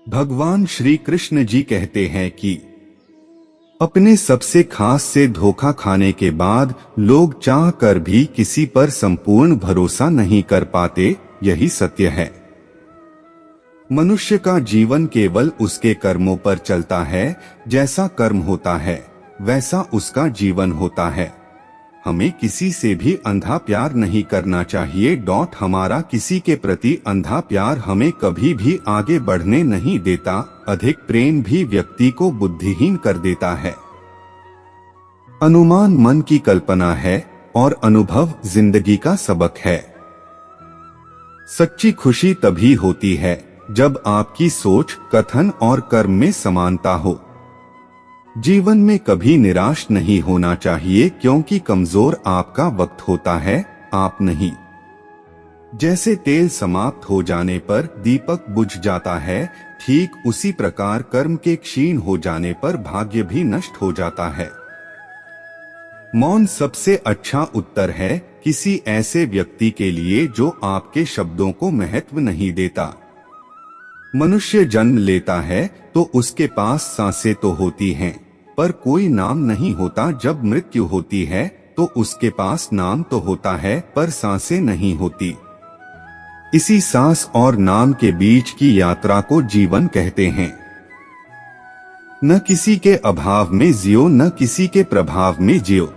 भगवान श्री कृष्ण जी कहते हैं कि अपने सबसे खास से धोखा खाने के बाद लोग चाह कर भी किसी पर संपूर्ण भरोसा नहीं कर पाते, यही सत्य है। मनुष्य का जीवन केवल उसके कर्मों पर चलता है, जैसा कर्म होता है वैसा उसका जीवन होता है। हमें किसी से भी अंधा प्यार नहीं करना चाहिए। हमारा किसी के प्रति अंधा प्यार हमें कभी भी आगे बढ़ने नहीं देता। अधिक प्रेम भी व्यक्ति को बुद्धिहीन कर देता है। अनुमान मन की कल्पना है और अनुभव जिंदगी का सबक है। सच्ची खुशी तभी होती है जब आपकी सोच, कथन और कर्म में समानता हो। जीवन में कभी निराश नहीं होना चाहिए, क्योंकि कमजोर आपका वक्त होता है, आप नहीं। जैसे तेल समाप्त हो जाने पर दीपक बुझ जाता है, ठीक उसी प्रकार कर्म के क्षीण हो जाने पर भाग्य भी नष्ट हो जाता है। मौन सबसे अच्छा उत्तर है किसी ऐसे व्यक्ति के लिए जो आपके शब्दों को महत्व नहीं देता। मनुष्य जन्म लेता है तो उसके पास सांसें तो होती हैं, पर कोई नाम नहीं होता। जब मृत्यु होती है तो उसके पास नाम तो होता है, पर सांसें नहीं होती। इसी सांस और नाम के बीच की यात्रा को जीवन कहते हैं। न किसी के अभाव में जियो, न किसी के प्रभाव में जियो।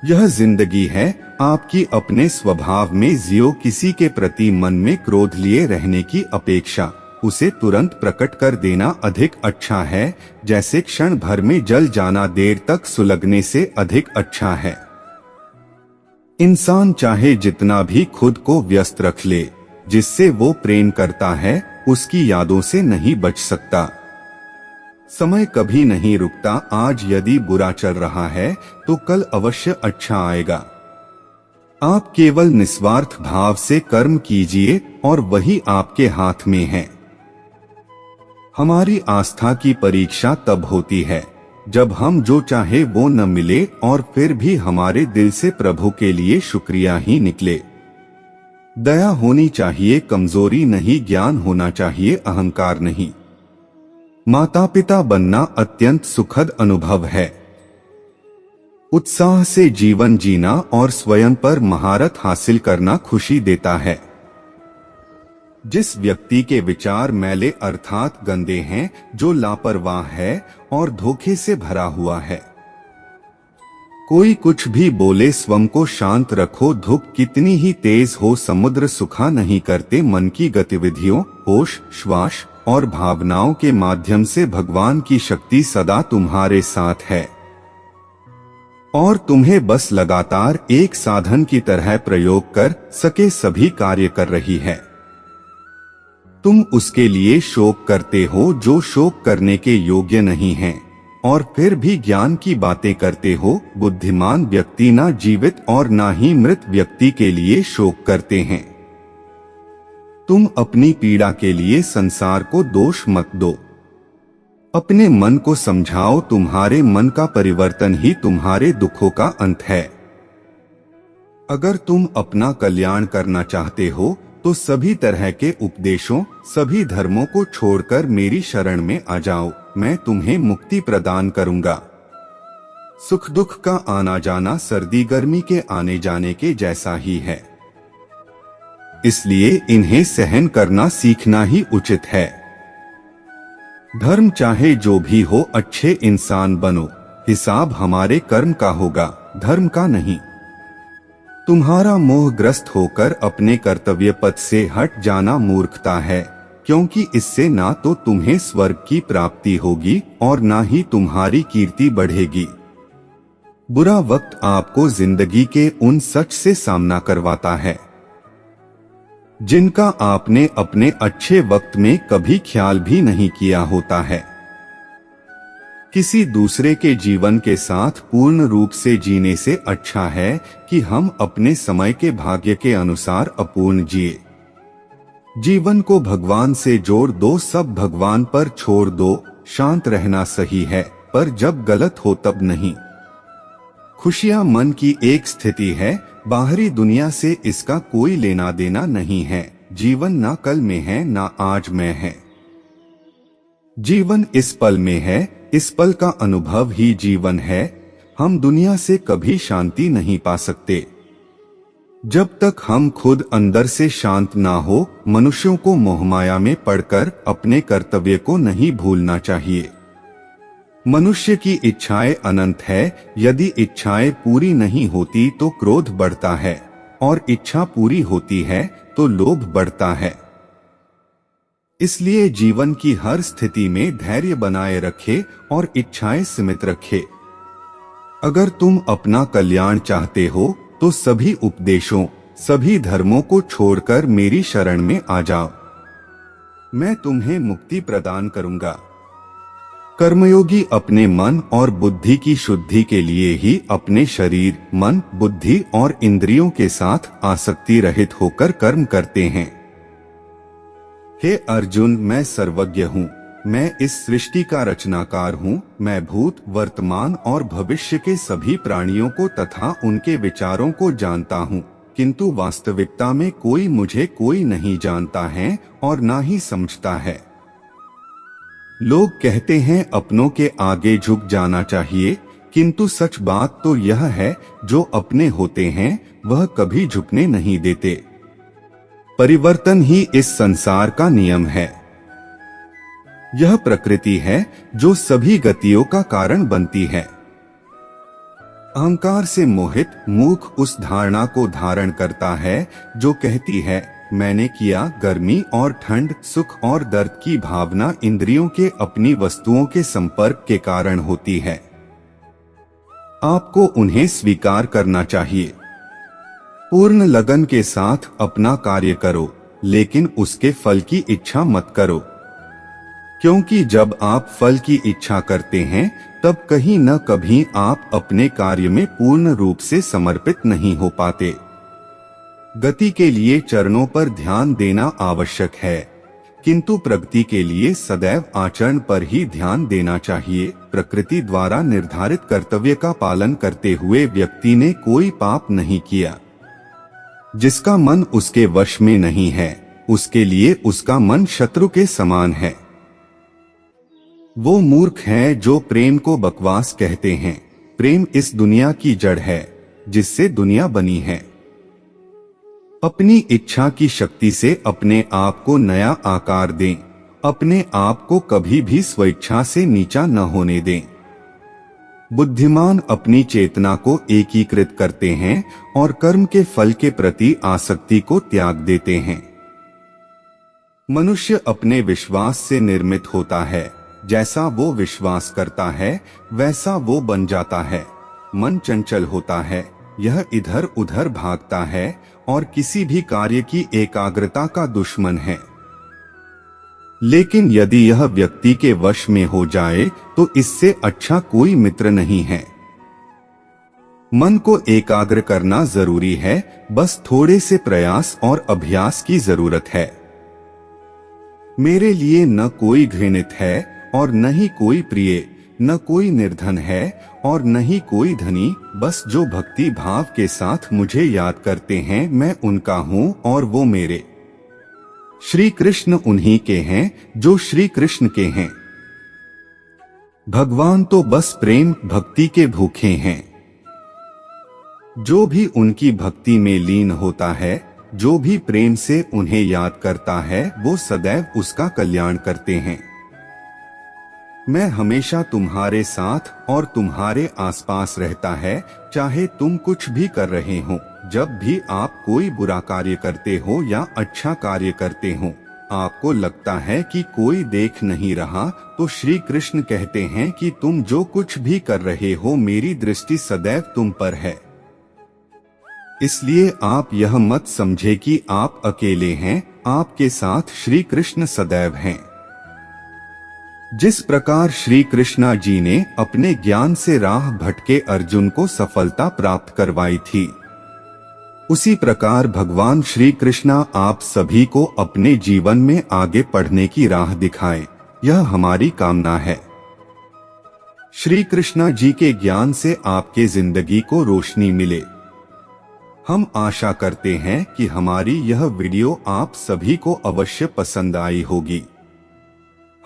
यह जिंदगी है, आपकी अपने स्वभाव में जियो। किसी के प्रति मन में क्रोध लिए रहने की अपेक्षा उसे तुरंत प्रकट कर देना अधिक अच्छा है। जैसे क्षण भर में जल जाना देर तक सुलगने से अधिक अच्छा है। इंसान चाहे जितना भी खुद को व्यस्त रख ले, जिससे वो प्रेम करता है उसकी यादों से नहीं बच सकता। समय कभी नहीं रुकता। आज यदि बुरा चल रहा है तो कल अवश्य अच्छा आएगा। आप केवल निस्वार्थ भाव से कर्म कीजिए और वही आपके हाथ में है। हमारी आस्था की परीक्षा तब होती है जब हम जो चाहे वो न मिले और फिर भी हमारे दिल से प्रभु के लिए शुक्रिया ही निकले। दया होनी चाहिए, कमजोरी नहीं। ज्ञान होना चाहिए, अहंकार नहीं। माता पिता बनना अत्यंत सुखद अनुभव है। उत्साह से जीवन जीना और स्वयं पर महारत हासिल करना खुशी देता है। जिस व्यक्ति के विचार मैले अर्थात गंदे हैं, जो लापरवाह है और धोखे से भरा हुआ है, कोई कुछ भी बोले स्वयं को शांत रखो। धूप कितनी ही तेज हो, समुद्र सुखा नहीं करते। मन की गतिविधियों, होश, श्वास और भावनाओं के माध्यम से भगवान की शक्ति सदा तुम्हारे साथ है और तुम्हें बस लगातार एक साधन की तरह प्रयोग कर सके सभी कार्य कर रही है। तुम उसके लिए शोक करते हो जो शोक करने के योग्य नहीं है, और फिर भी ज्ञान की बातें करते हो। बुद्धिमान व्यक्ति ना जीवित और ना ही मृत व्यक्ति के लिए शोक करते हैं। तुम अपनी पीड़ा के लिए संसार को दोष मत दो। अपने मन को समझाओ, तुम्हारे मन का परिवर्तन ही तुम्हारे दुखों का अंत है। अगर तुम अपना कल्याण करना चाहते हो तो सभी तरह के उपदेशों, सभी धर्मों को छोड़कर मेरी शरण में आ जाओ। मैं तुम्हें मुक्ति प्रदान करूंगा। सुख दुख का आना जाना सर्दी गर्मी के आने जाने के जैसा ही है, इसलिए इन्हें सहन करना सीखना ही उचित है। धर्म चाहे जो भी हो, अच्छे इंसान बनो। हिसाब हमारे कर्म का होगा, धर्म का नहीं। तुम्हारा मोहग्रस्त होकर अपने कर्तव्य पथ से हट जाना मूर्खता है, क्योंकि इससे ना तो तुम्हें स्वर्ग की प्राप्ति होगी और ना ही तुम्हारी कीर्ति बढ़ेगी। बुरा वक्त आपको जिंदगी के उन सच से सामना करवाता है जिनका आपने अपने अच्छे वक्त में कभी ख्याल भी नहीं किया होता है। किसी दूसरे के जीवन के साथ पूर्ण रूप से जीने से अच्छा है कि हम अपने समय के भाग्य के अनुसार अपूर्ण जिए। जीवन को भगवान से जोड़ दो, सब भगवान पर छोड़ दो। शांत रहना सही है, पर जब गलत हो तब नहीं। खुशियां मन की एक स्थिति है, बाहरी दुनिया से इसका कोई लेना देना नहीं है। जीवन ना कल में है ना आज में है। जीवन इस पल में है, इस पल का अनुभव ही जीवन है। हम दुनिया से कभी शांति नहीं पा सकते जब तक हम खुद अंदर से शांत ना हो। मनुष्यों को मोहमाया में पड़कर अपने कर्तव्य को नहीं भूलना चाहिए। मनुष्य की इच्छाएं अनंत है। यदि इच्छाएं पूरी नहीं होती तो क्रोध बढ़ता है, और इच्छा पूरी होती है तो लोभ बढ़ता है। इसलिए जीवन की हर स्थिति में धैर्य बनाए रखे और इच्छाएं सीमित रखे। अगर तुम अपना कल्याण चाहते हो तो सभी उपदेशों, सभी धर्मों को छोड़कर मेरी शरण में आ जाओ। मैं तुम्हें मुक्ति प्रदान करूंगा। कर्मयोगी अपने मन और बुद्धि की शुद्धि के लिए ही अपने शरीर, मन, बुद्धि और इंद्रियों के साथ आसक्ति रहित होकर कर्म करते हैं। हे अर्जुन, मैं सर्वज्ञ हूँ। मैं इस सृष्टि का रचनाकार हूँ। मैं भूत, वर्तमान और भविष्य के सभी प्राणियों को तथा उनके विचारों को जानता हूँ, किंतु वास्तविकता में कोई नहीं जानता है और ना ही समझता है। लोग कहते हैं अपनों के आगे झुक जाना चाहिए, किंतु सच बात तो यह है, जो अपने होते हैं वह कभी झुकने नहीं देते। परिवर्तन ही इस संसार का नियम है। यह प्रकृति है जो सभी गतियों का कारण बनती है। अहंकार से मोहित मूर्ख उस धारणा को धारण करता है जो कहती है मैंने किया। गर्मी और ठंड, सुख और दर्द की भावना इंद्रियों के अपनी वस्तुओं के संपर्क के कारण होती है। आपको उन्हें स्वीकार करना चाहिए। पूर्ण लगन के साथ अपना कार्य करो, लेकिन उसके फल की इच्छा मत करो, क्योंकि जब आप फल की इच्छा करते हैं तब कहीं न कभी आप अपने कार्य में पूर्ण रूप से समर्पित नहीं हो पाते। गति के लिए चरणों पर ध्यान देना आवश्यक है, किंतु प्रगति के लिए सदैव आचरण पर ही ध्यान देना चाहिए। प्रकृति द्वारा निर्धारित कर्तव्य का पालन करते हुए व्यक्ति ने कोई पाप नहीं किया। जिसका मन उसके वश में नहीं है, उसके लिए उसका मन शत्रु के समान है। वो मूर्ख हैं जो प्रेम को बकवास कहते हैं। प्रेम इस दुनिया की जड़ है जिससे दुनिया बनी है। अपनी इच्छा की शक्ति से अपने आप को नया आकार दें। अपने आप को कभी भी स्वेच्छा से नीचा न होने दें। बुद्धिमान अपनी चेतना को एकीकृत करते हैं और कर्म के फल के प्रति आसक्ति को त्याग देते हैं। मनुष्य अपने विश्वास से निर्मित होता है। जैसा वो विश्वास करता है वैसा वो बन जाता है। मन चंचल होता है, यह इधर उधर भागता है और किसी भी कार्य की एकाग्रता का दुश्मन है। लेकिन यदि यह व्यक्ति के वश में हो जाए तो इससे अच्छा कोई मित्र नहीं है। मन को एकाग्र करना जरूरी है, बस थोड़े से प्रयास और अभ्यास की जरूरत है। मेरे लिए न कोई घृणित है और न ही कोई प्रिय, न कोई निर्धन है और न ही कोई धनी। बस जो भक्ति भाव के साथ मुझे याद करते हैं मैं उनका हूँ और वो मेरे। श्री कृष्ण उन्हीं के हैं जो श्री कृष्ण के हैं। भगवान तो बस प्रेम भक्ति के भूखे हैं। जो भी उनकी भक्ति में लीन होता है, जो भी प्रेम से उन्हें याद करता है, वो सदैव उसका कल्याण करते हैं। मैं हमेशा तुम्हारे साथ और तुम्हारे आसपास रहता है, चाहे तुम कुछ भी कर रहे हो। जब भी आप कोई बुरा कार्य करते हो या अच्छा कार्य करते हो, आपको लगता है कि कोई देख नहीं रहा, तो श्री कृष्ण कहते हैं कि तुम जो कुछ भी कर रहे हो मेरी दृष्टि सदैव तुम पर है। इसलिए आप यह मत समझे कि आप अकेले हैं, आपके साथ श्री कृष्ण सदैव हैं। जिस प्रकार श्री कृष्णा जी ने अपने ज्ञान से राह भटके अर्जुन को सफलता प्राप्त करवाई थी, उसी प्रकार भगवान श्री कृष्णा आप सभी को अपने जीवन में आगे बढ़ने की राह दिखाएं, यह हमारी कामना है। श्री कृष्णा जी के ज्ञान से आपके जिंदगी को रोशनी मिले। हम आशा करते हैं कि हमारी यह वीडियो आप सभी को अवश्य पसंद आई होगी।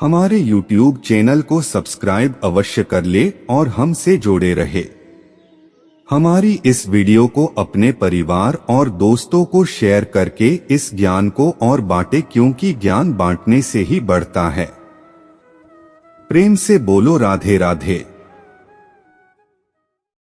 हमारे YouTube चैनल को सब्सक्राइब अवश्य कर ले और हमसे जुड़े रहे। हमारी इस वीडियो को अपने परिवार और दोस्तों को शेयर करके इस ज्ञान को और बांटे, क्योंकि ज्ञान बांटने से ही बढ़ता है। प्रेम से बोलो राधे राधे।